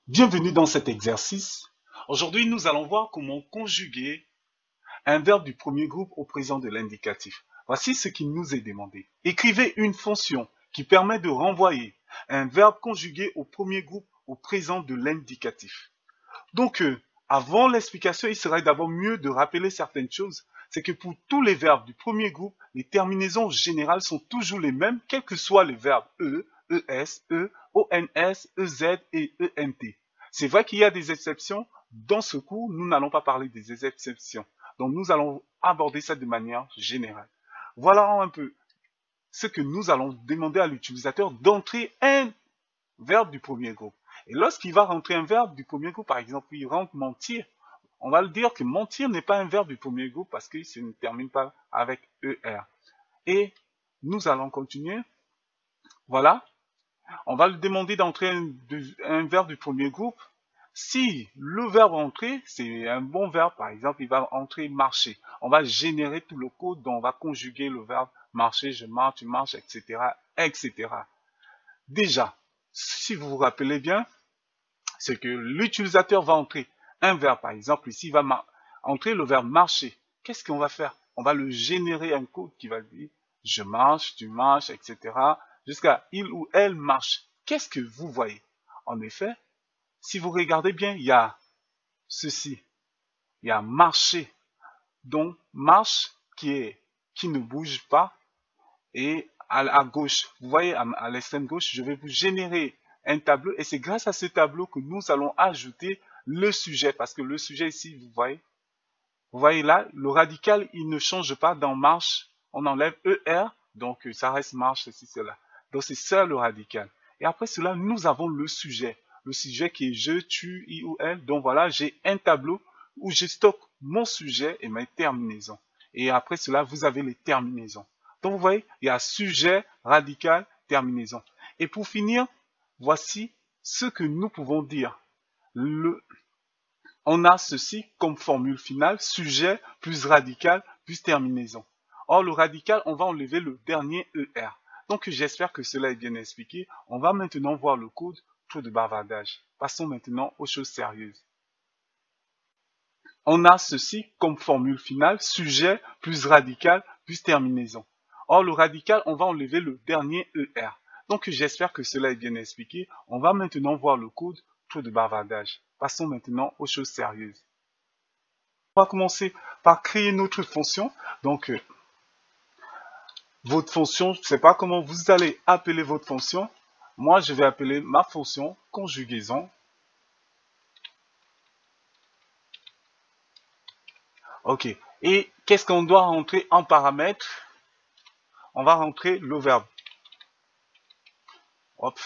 Bienvenue dans cet exercice. Aujourd'hui, nous allons voir comment conjuguer un verbe du premier groupe au présent de l'indicatif. Voici ce qui nous est demandé. Écrivez une fonction qui permet de renvoyer un verbe conjugué au premier groupe au présent de l'indicatif. Donc, avant l'explication, il serait d'abord mieux de rappeler certaines choses. C'est que pour tous les verbes du premier groupe, les terminaisons générales sont toujours les mêmes, quels que soient les verbes es, ons, ez et ent. C'est vrai qu'il y a des exceptions. Dans ce cours, nous n'allons pas parler des exceptions. Donc, nous allons aborder ça de manière générale. Voilà un peu ce que nous allons demander à l'utilisateur d'entrer un verbe du premier groupe. Et lorsqu'il va rentrer un verbe du premier groupe, par exemple, il rentre mentir, on va le dire que mentir n'est pas un verbe du premier groupe parce qu'il ne termine pas avec ER. Et nous allons continuer. Voilà. On va lui demander d'entrer un verbe du premier groupe. Si le verbe entrer, c'est un bon verbe, par exemple, il va entrer marcher. On va générer tout le code dont on va conjuguer le verbe marcher, je marche, tu marches, etc., etc. Déjà, si vous vous rappelez bien, c'est que l'utilisateur va entrer un verbe, par exemple, ici, il va entrer le verbe marcher. Qu'est-ce qu'on va faire? On va le générer un code qui va dire je marche, tu marches, etc. jusqu'à il ou elle marche. Qu'est-ce que vous voyez? En effet, si vous regardez bien, il y a ceci. Il y a marcher, donc marche qui ne bouge pas. Et à gauche, vous voyez, à l'extrême gauche, je vais vous générer un tableau et c'est grâce à ce tableau que nous allons ajouter le sujet parce que le sujet ici, vous voyez là, le radical, il ne change pas dans marche, on enlève ER, donc ça reste marche, ceci, cela. Donc c'est ça le radical. Et après cela, nous avons le sujet qui est je, tu, il ou elle. Donc voilà, j'ai un tableau où je stocke mon sujet et mes terminaisons. Et après cela, vous avez les terminaisons. Donc vous voyez, il y a sujet, radical, terminaison. Et pour finir, voici ce que nous pouvons dire. On a ceci comme formule finale, sujet plus radical plus terminaison. Or, le radical, on va enlever le dernier ER. Donc, j'espère que cela est bien expliqué. On va maintenant voir le code, trop de bavardage. Passons maintenant aux choses sérieuses. On a ceci comme formule finale, sujet plus radical plus terminaison. Or, le radical, on va enlever le dernier ER. Donc, j'espère que cela est bien expliqué. On va maintenant voir le code, trop de bavardage. Passons maintenant aux choses sérieuses. On va commencer par créer notre fonction. Donc, votre fonction, je ne sais pas comment vous allez appeler votre fonction. Moi, je vais appeler ma fonction conjugaison. OK. Et qu'est-ce qu'on doit rentrer en paramètre? On va rentrer le verbe. Hop,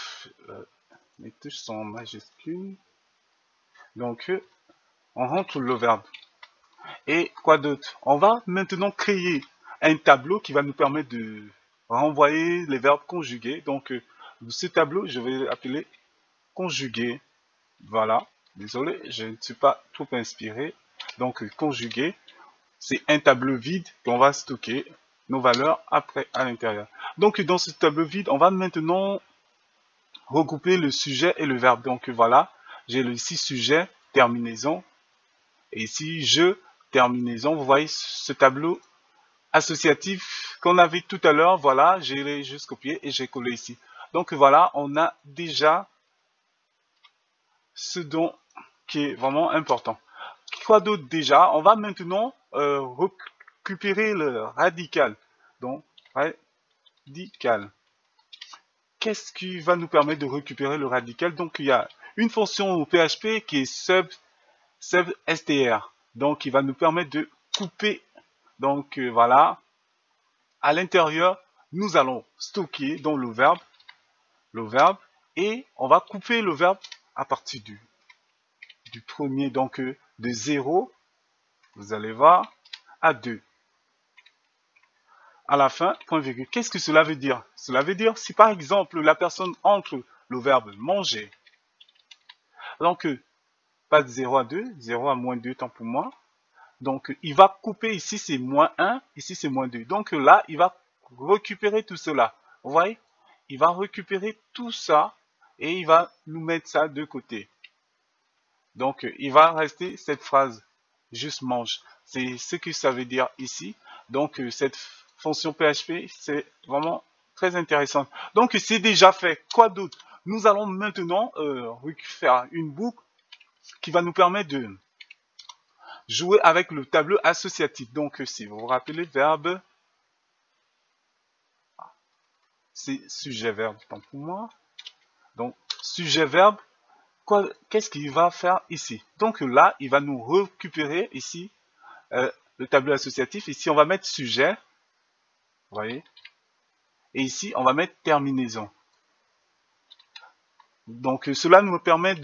les touches sont en majuscules. Donc, on rentre le verbe. Et quoi d'autre? On va maintenant créer un tableau qui va nous permettre de renvoyer les verbes conjugués. Donc, ce tableau, je vais l'appeler conjugué. Voilà. Désolé, je ne suis pas trop inspiré. Donc, conjugué, c'est un tableau vide qu'on va stocker nos valeurs après à l'intérieur. Donc, dans ce tableau vide, on va maintenant regrouper le sujet et le verbe. Donc, voilà, j'ai ici sujet, terminaison. Et ici, je, terminaison. Vous voyez ce tableau associatif qu'on avait tout à l'heure. Voilà, j'ai juste copié et j'ai collé ici. Donc, voilà, on a déjà ce dont qui est vraiment important. Quoi d'autre déjà? On va maintenant récupérer le radical. Donc, radical. Qu'est-ce qui va nous permettre de récupérer le radical? Donc, il y a une fonction au PHP qui est substr. Donc, il va nous permettre de couper. Donc, voilà. À l'intérieur, nous allons stocker dans le verbe, et on va couper le verbe à partir du premier, donc de 0, vous allez voir, à 2. À la fin, point virgule. Qu'est-ce que cela veut dire? Cela veut dire si par exemple la personne entre le verbe manger, donc pas de 0 à 2, 0 à moins 2, tant pour moi. Donc il va couper ici c'est moins 1, ici c'est moins 2. Donc là, il va récupérer tout cela. Vous voyez? Il va récupérer tout ça et il va nous mettre ça de côté. Donc, il va rester cette phrase, juste mange. C'est ce que ça veut dire ici. Donc, cette fonction PHP, c'est vraiment très intéressant. Donc, c'est déjà fait. Quoi d'autre? Nous allons maintenant faire une boucle qui va nous permettre de jouer avec le tableau associatif. Donc, si vous vous rappelez, verbe, c'est sujet-verbe, tant pour moi. Donc, sujet-verbe, qu'est-ce qu'il va faire ici? Donc là, il va nous récupérer ici le tableau associatif. Ici, on va mettre sujet, vous voyez, et ici, on va mettre terminaison. Donc, cela nous permet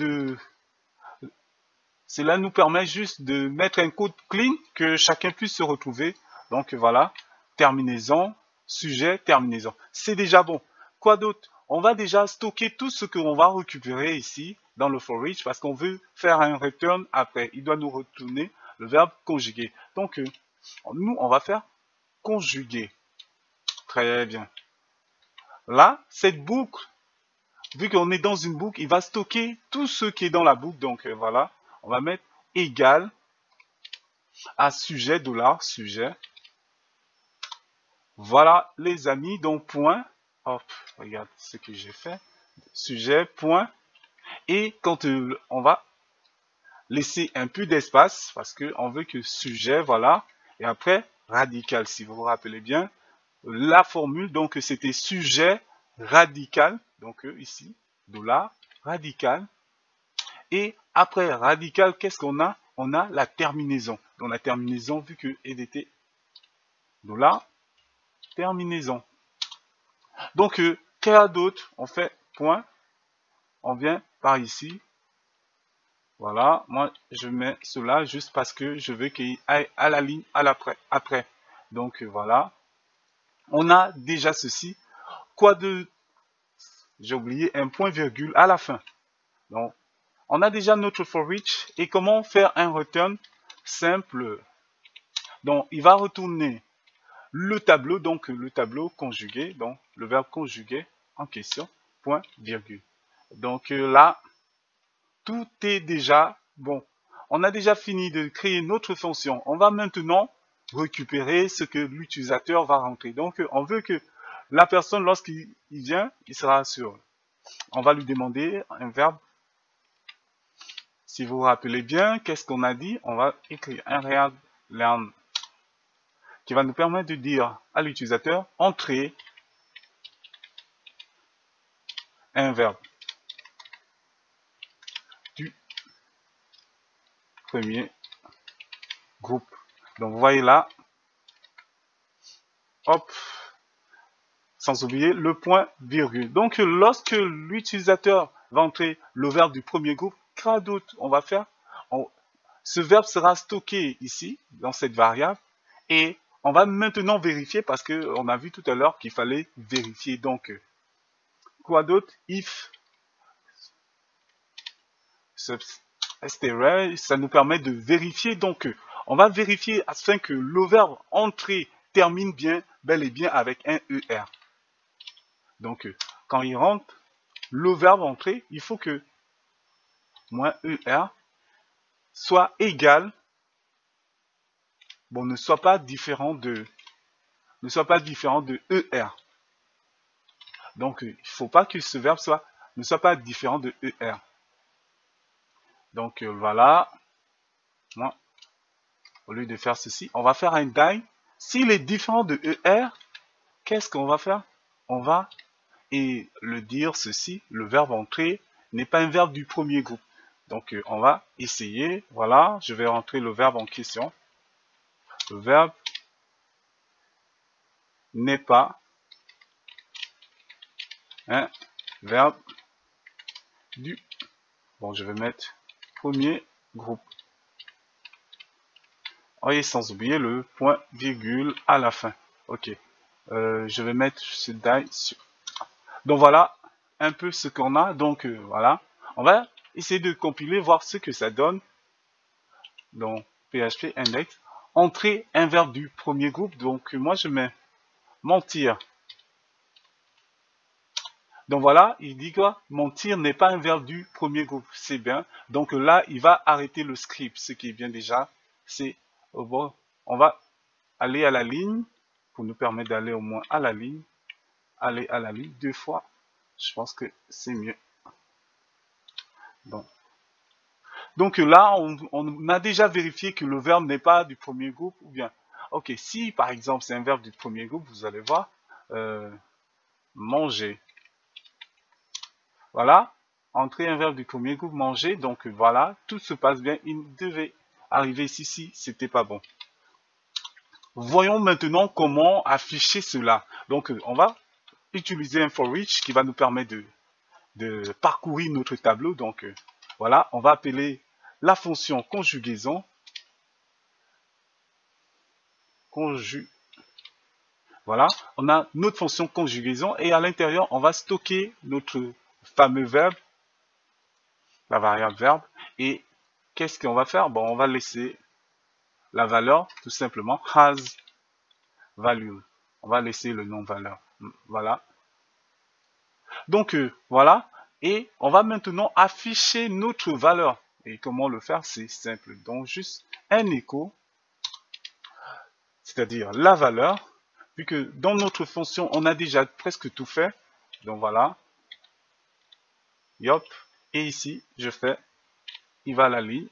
juste de mettre un code clean que chacun puisse se retrouver. Donc voilà, terminaison, sujet, terminaison. C'est déjà bon. Quoi d'autre? On va déjà stocker tout ce qu'on va récupérer ici dans le for each parce qu'on veut faire un return après. Il doit nous retourner le verbe conjuguer. Donc nous, on va faire conjuguer. Très bien. Là, cette boucle, vu qu'on est dans une boucle, il va stocker tout ce qui est dans la boucle. Donc voilà, on va mettre égal à sujet, $sujet. Voilà les amis, donc point. Hop, regarde ce que j'ai fait. Sujet, point. Et quand on va laisser un peu d'espace, parce qu'on veut que sujet, voilà. Et après, radical, si vous vous rappelez bien. La formule, donc c'était sujet radical. Donc ici, $radical. Et après radical, qu'est-ce qu'on a? On a la terminaison. Donc la terminaison, vu qu'elle était $terminaison. Donc, qu'est-ce d'autre? On fait point. On vient par ici. Voilà. Moi, je mets cela juste parce que je veux qu'il aille à la ligne après. Donc, voilà. On a déjà ceci. Quoi de... J'ai oublié un point virgule à la fin. Donc, on a déjà notre for each. Et comment faire un return simple? Donc, il va retourner le tableau, donc le tableau conjugué, donc le verbe conjugué en question, point, virgule. Donc là, tout est déjà bon. On a déjà fini de créer notre fonction. On va maintenant récupérer ce que l'utilisateur va rentrer. Donc on veut que la personne, lorsqu'il vient, il sera sur. On va lui demander un verbe. Si vous vous rappelez bien, qu'est-ce qu'on a dit? On va écrire un real learn qui va nous permettre de dire à l'utilisateur entrer un verbe du premier groupe. Donc vous voyez là, hop, sans oublier le point virgule. Donc lorsque l'utilisateur va entrer le verbe du premier groupe, quoi d'autre on va faire? Ce verbe sera stocké ici, dans cette variable, et on va maintenant vérifier parce qu'on a vu tout à l'heure qu'il fallait vérifier. Donc, quoi d'autre? If str, ça nous permet de vérifier. Donc, on va vérifier afin que le verbe entrer termine bien, bel et bien avec un ER. Donc, quand il rentre, le verbe entrer, il faut que moins ER soit égal, bon, ne soit pas différent de ER. Donc, il ne faut pas que ce verbe ne soit pas différent de ER. Donc, voilà. Moi, au lieu de faire ceci, on va faire un die. S'il est différent de ER, qu'est-ce qu'on va faire? On va le dire ceci, le verbe entrer n'est pas un verbe du premier groupe. Donc, on va essayer. Voilà, je vais rentrer le verbe en question. Le verbe n'est pas un verbe du... Bon, je vais mettre premier groupe. Et sans oublier le point virgule à la fin. Ok. Je vais mettre ce die sur. Donc voilà un peu ce qu'on a. Donc voilà. On va essayer de compiler, voir ce que ça donne. Donc PHP index. Entrer un verbe du premier groupe. Donc moi je mets mentir. Donc voilà, il dit quoi? Mentir n'est pas un verbe du premier groupe. C'est bien. Donc là, il va arrêter le script, ce qui est bien déjà. C'est bon. On va aller à la ligne pour nous permettre d'aller au moins à la ligne. Aller à la ligne 2 fois. Je pense que c'est mieux. Donc là, on a déjà vérifié que le verbe n'est pas du premier groupe ou bien. Ok, si par exemple c'est un verbe du premier groupe, vous allez voir. Manger. Voilà. Entrer un verbe du premier groupe, manger. Donc voilà, tout se passe bien. Il devait arriver ici si c'était pas bon. Voyons maintenant comment afficher cela. Donc on va utiliser un for each qui va nous permettre de parcourir notre tableau. Donc voilà, on va appeler la fonction conjugaison. Voilà, on a notre fonction conjugaison et à l'intérieur, on va stocker notre fameux verbe, la variable verbe. Et qu'est-ce qu'on va faire? Bon, on va laisser la valeur tout simplement has value. On va laisser le nom valeur. Voilà. Donc voilà, et on va maintenant afficher notre valeur. Et comment le faire? C'est simple. Donc juste un écho, c'est-à-dire la valeur, vu que dans notre fonction, on a déjà presque tout fait. Donc voilà. Yop. Et ici, je fais, il va à la ligne.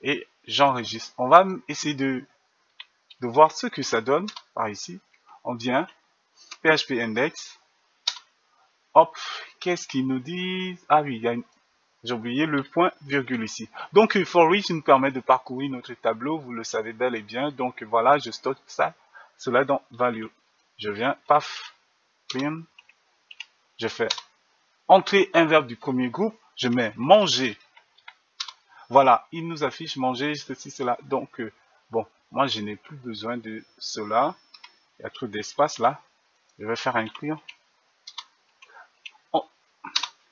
Et j'enregistre. On va essayer de voir ce que ça donne par ici. On vient, PHP index. Hop, qu'est-ce qu'il nous dit? Ah oui, j'ai oublié le point virgule ici. Donc, for each nous permet de parcourir notre tableau. Vous le savez bel et bien. Donc, voilà, je stocke ça, cela dans value. Je viens, paf, clean. Je fais entrer un verbe du premier groupe. Je mets manger. Voilà, il nous affiche manger, ceci, cela. Donc, bon, moi, je n'ai plus besoin de cela. Il y a trop d'espace là. Je vais faire inclure.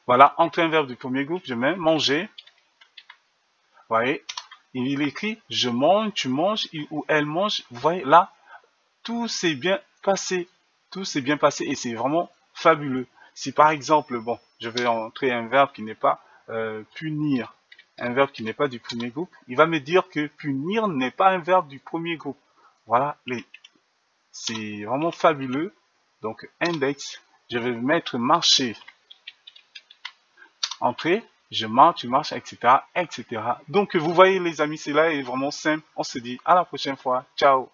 Voilà, entrer un verbe du premier groupe, je mets manger. Vous voyez, il écrit je mange, tu manges, il ou elle mange. Vous voyez, là, tout s'est bien passé. Tout s'est bien passé et c'est vraiment fabuleux. Si par exemple, bon, je vais entrer un verbe qui n'est pas punir, un verbe qui n'est pas du premier groupe, il va me dire que punir n'est pas un verbe du premier groupe. Voilà, c'est vraiment fabuleux. Donc, index, je vais mettre marcher. Entrer, je marche, tu marches, etc., etc. Donc, vous voyez les amis, c'est là est vraiment simple. On se dit à la prochaine fois. Ciao.